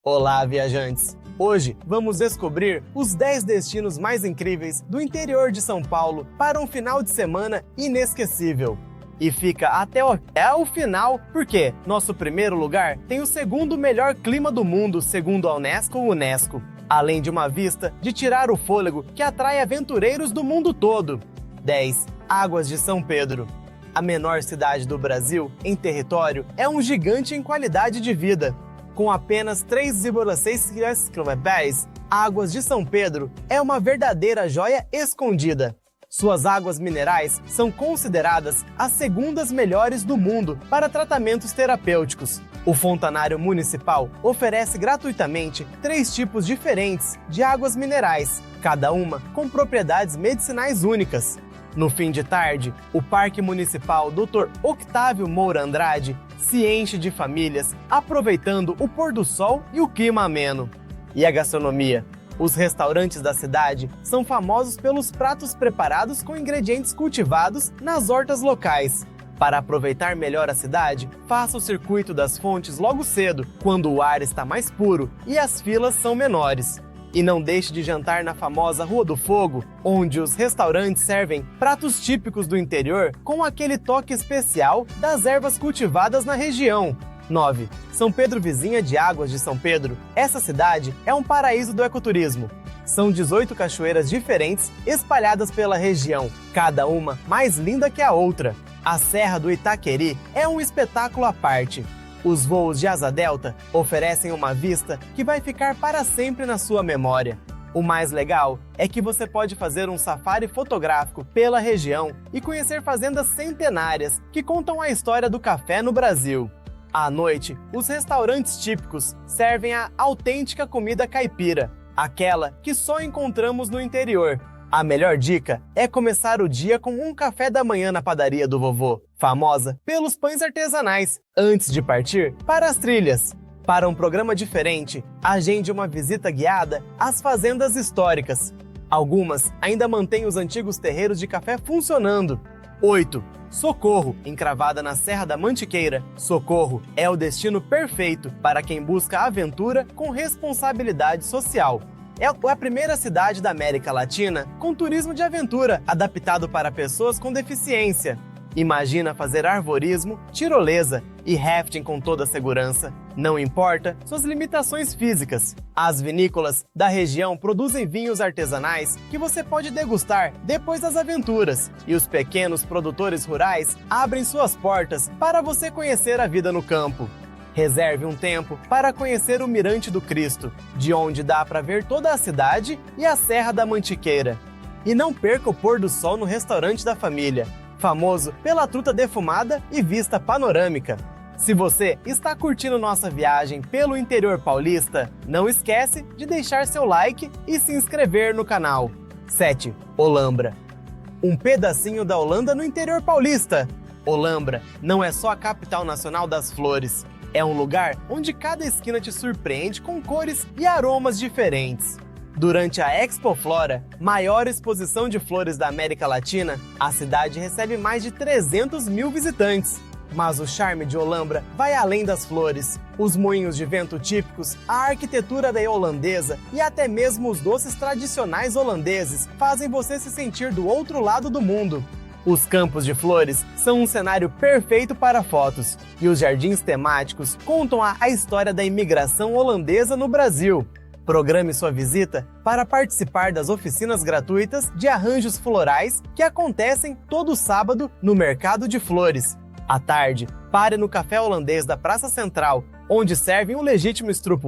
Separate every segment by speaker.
Speaker 1: Olá, viajantes! Hoje vamos descobrir os 10 destinos mais incríveis do interior de São Paulo para um final de semana inesquecível. E fica até o final porque nosso primeiro lugar tem o segundo melhor clima do mundo, segundo a Unesco, além de uma vista de tirar o fôlego que atrai aventureiros do mundo todo. 10. Águas de São Pedro. A menor cidade do Brasil em território é um gigante em qualidade de vida. Com apenas 3,6 km, Águas de São Pedro é uma verdadeira joia escondida. Suas águas minerais são consideradas as segundas melhores do mundo para tratamentos terapêuticos. O Fontanário Municipal oferece gratuitamente 3 tipos diferentes de águas minerais, cada uma com propriedades medicinais únicas. No fim de tarde, o Parque Municipal Dr. Octávio Moura Andrade se enche de famílias, aproveitando o pôr do sol e o clima ameno. E a gastronomia? Os restaurantes da cidade são famosos pelos pratos preparados com ingredientes cultivados nas hortas locais. Para aproveitar melhor a cidade, faça o circuito das fontes logo cedo, quando o ar está mais puro e as filas são menores. E não deixe de jantar na famosa Rua do Fogo, onde os restaurantes servem pratos típicos do interior com aquele toque especial das ervas cultivadas na região. 9. São Pedro Vizinha de Águas de São Pedro. Essa cidade é um paraíso do ecoturismo. São 18 cachoeiras diferentes espalhadas pela região, cada uma mais linda que a outra. A Serra do Itaqueri é um espetáculo à parte. Os voos de asa delta oferecem uma vista que vai ficar para sempre na sua memória. O mais legal é que você pode fazer um safari fotográfico pela região e conhecer fazendas centenárias que contam a história do café no Brasil. À noite, os restaurantes típicos servem a autêntica comida caipira, aquela que só encontramos no interior. A melhor dica é começar o dia com um café da manhã na padaria do vovô, famosa pelos pães artesanais, antes de partir para as trilhas. Para um programa diferente, agende uma visita guiada às fazendas históricas. Algumas ainda mantêm os antigos terreiros de café funcionando. 8. Socorro, encravada na Serra da Mantiqueira. Socorro é o destino perfeito para quem busca aventura com responsabilidade social. É a primeira cidade da América Latina com turismo de aventura, adaptado para pessoas com deficiência. Imagina fazer arvorismo, tirolesa e rafting com toda a segurança. Não importa suas limitações físicas. As vinícolas da região produzem vinhos artesanais que você pode degustar depois das aventuras. E os pequenos produtores rurais abrem suas portas para você conhecer a vida no campo. Reserve um tempo para conhecer o Mirante do Cristo, de onde dá para ver toda a cidade e a Serra da Mantiqueira. E não perca o pôr do sol no restaurante da família, famoso pela truta defumada e vista panorâmica. Se você está curtindo nossa viagem pelo interior paulista, não esquece de deixar seu like e se inscrever no canal. 7. Olambra. Um pedacinho da Holanda no interior paulista. Olambra não é só a capital nacional das flores. É um lugar onde cada esquina te surpreende com cores e aromas diferentes. Durante a Expo Flora, maior exposição de flores da América Latina, a cidade recebe mais de 300 mil visitantes. Mas o charme de Olambra vai além das flores. Os moinhos de vento típicos, a arquitetura da holandesa e até mesmo os doces tradicionais holandeses fazem você se sentir do outro lado do mundo. Os campos de flores são um cenário perfeito para fotos, e os jardins temáticos contam a história da imigração holandesa no Brasil. Programe sua visita para participar das oficinas gratuitas de arranjos florais que acontecem todo sábado no Mercado de Flores. À tarde, pare no Café Holandês da Praça Central, onde servem um legítimo stroop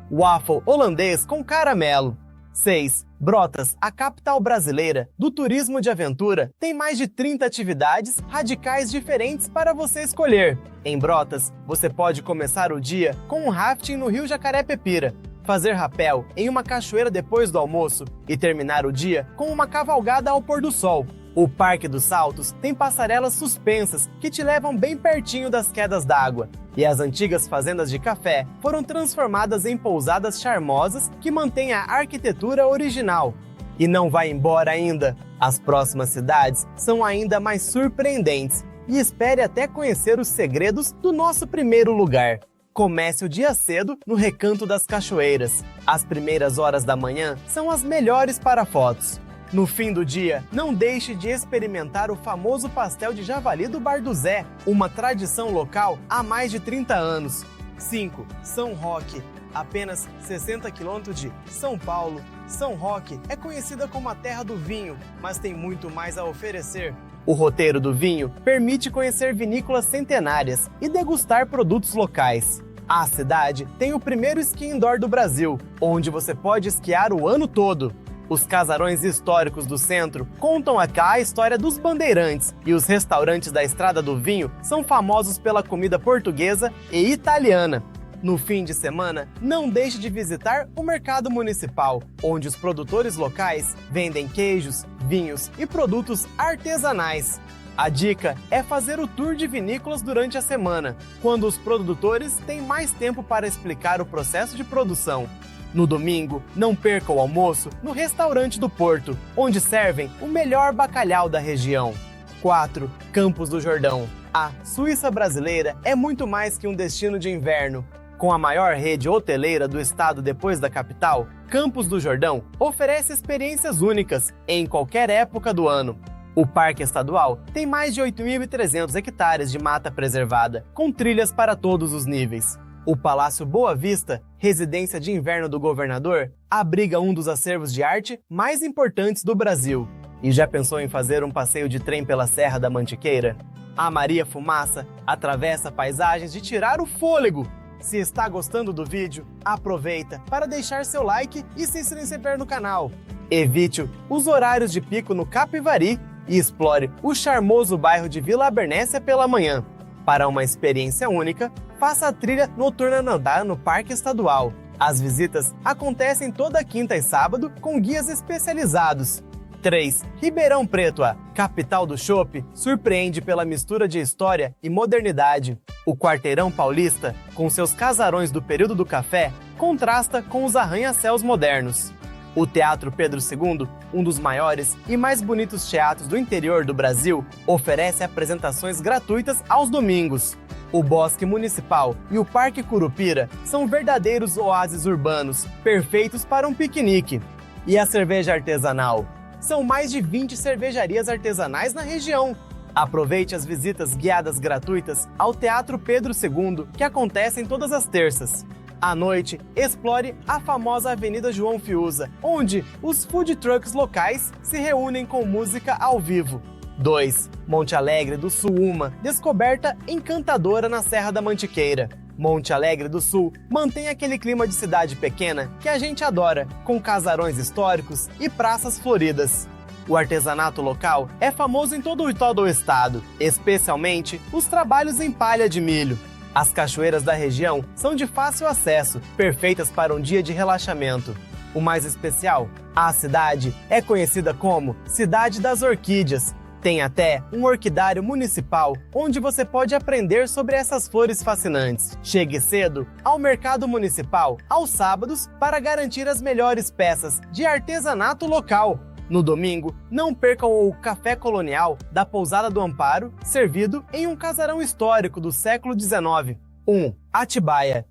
Speaker 1: waffle holandês com caramelo. 6. Brotas, a capital brasileira do turismo de aventura, tem mais de 30 atividades radicais diferentes para você escolher. Em Brotas, você pode começar o dia com um rafting no Rio Jacaré-Pepira, fazer rapel em uma cachoeira depois do almoço e terminar o dia com uma cavalgada ao pôr do sol. O Parque dos Saltos tem passarelas suspensas que te levam bem pertinho das quedas d'água. E as antigas fazendas de café foram transformadas em pousadas charmosas que mantêm a arquitetura original. E não vai embora ainda! As próximas cidades são ainda mais surpreendentes e espere até conhecer os segredos do nosso primeiro lugar. Comece o dia cedo no Recanto das Cachoeiras. As primeiras horas da manhã são as melhores para fotos. No fim do dia, não deixe de experimentar o famoso pastel de javali do Bar do Zé, uma tradição local há mais de 30 anos. 5. São Roque. Apenas 60 quilômetros de São Paulo, São Roque é conhecida como a terra do vinho, mas tem muito mais a oferecer. O roteiro do vinho permite conhecer vinícolas centenárias e degustar produtos locais. A cidade tem o primeiro esqui indoor do Brasil, onde você pode esquiar o ano todo. Os casarões históricos do centro contam cá a história dos bandeirantes e os restaurantes da Estrada do Vinho são famosos pela comida portuguesa e italiana. No fim de semana, não deixe de visitar o Mercado Municipal, onde os produtores locais vendem queijos, vinhos e produtos artesanais. A dica é fazer o tour de vinícolas durante a semana, quando os produtores têm mais tempo para explicar o processo de produção. No domingo, não perca o almoço no Restaurante do Porto, onde servem o melhor bacalhau da região. 4. Campos do Jordão. A Suíça brasileira é muito mais que um destino de inverno. Com a maior rede hoteleira do estado depois da capital, Campos do Jordão oferece experiências únicas em qualquer época do ano. O Parque Estadual tem mais de 8.300 hectares de mata preservada, com trilhas para todos os níveis. O Palácio Boa Vista, residência de inverno do governador, abriga um dos acervos de arte mais importantes do Brasil. E já pensou em fazer um passeio de trem pela Serra da Mantiqueira? A Maria Fumaça atravessa paisagens de tirar o fôlego. Se está gostando do vídeo, aproveita para deixar seu like e se inscrever no canal. Evite os horários de pico no Capivari e explore o charmoso bairro de Vila Abernésia pela manhã. Para uma experiência única, faça a trilha noturna andar no Parque Estadual. As visitas acontecem toda quinta e sábado com guias especializados. 3. Ribeirão Preto, a capital do chopp, surpreende pela mistura de história e modernidade. O Quarteirão Paulista, com seus casarões do período do café, contrasta com os arranha-céus modernos. O Teatro Pedro II, um dos maiores e mais bonitos teatros do interior do Brasil, oferece apresentações gratuitas aos domingos. O Bosque Municipal e o Parque Curupira são verdadeiros oásis urbanos, perfeitos para um piquenique. E a cerveja artesanal? São mais de 20 cervejarias artesanais na região. Aproveite as visitas guiadas gratuitas ao Teatro Pedro II, que acontecem todas as terças. À noite, explore a famosa Avenida João Fiuza, onde os food trucks locais se reúnem com música ao vivo. 2. Monte Alegre do Sul, uma descoberta encantadora na Serra da Mantiqueira. Monte Alegre do Sul mantém aquele clima de cidade pequena que a gente adora, com casarões históricos e praças floridas. O artesanato local é famoso em todo o estado, especialmente os trabalhos em palha de milho. As cachoeiras da região são de fácil acesso, perfeitas para um dia de relaxamento. O mais especial, a cidade é conhecida como Cidade das Orquídeas. Tem até um orquidário municipal, onde você pode aprender sobre essas flores fascinantes. Chegue cedo ao Mercado Municipal, aos sábados, para garantir as melhores peças de artesanato local. No domingo, não percam o Café Colonial da Pousada do Amparo, servido em um casarão histórico do século XIX. 1. Atibaia.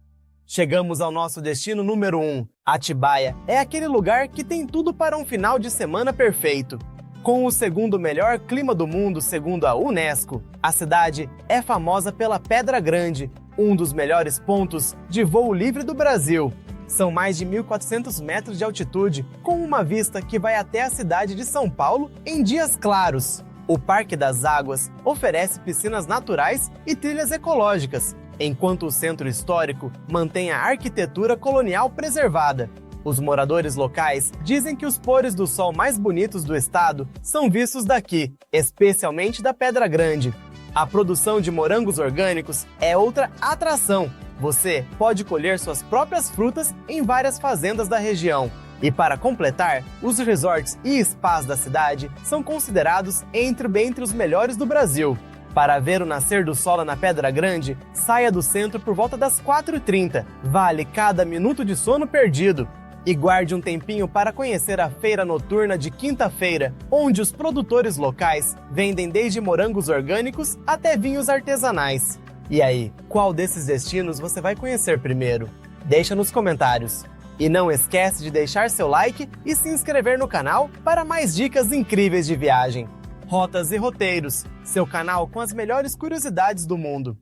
Speaker 1: Chegamos ao nosso destino número 1. Atibaia é aquele lugar que tem tudo para um final de semana perfeito. Com o segundo melhor clima do mundo segundo a Unesco, a cidade é famosa pela Pedra Grande, um dos melhores pontos de voo livre do Brasil. São mais de 1.400 metros de altitude, com uma vista que vai até a cidade de São Paulo em dias claros. O Parque das Águas oferece piscinas naturais e trilhas ecológicas, enquanto o centro histórico mantém a arquitetura colonial preservada. Os moradores locais dizem que os pôres do sol mais bonitos do estado são vistos daqui, especialmente da Pedra Grande. A produção de morangos orgânicos é outra atração. Você pode colher suas próprias frutas em várias fazendas da região. E para completar, os resorts e spas da cidade são considerados entre os melhores do Brasil. Para ver o nascer do sol na Pedra Grande, saia do centro por volta das 4h30. Vale cada minuto de sono perdido. E guarde um tempinho para conhecer a feira noturna de quinta-feira, onde os produtores locais vendem desde morangos orgânicos até vinhos artesanais. E aí, qual desses destinos você vai conhecer primeiro? Deixa nos comentários. E não esquece de deixar seu like e se inscrever no canal para mais dicas incríveis de viagem. Rotas e Roteiros, seu canal com as melhores curiosidades do mundo.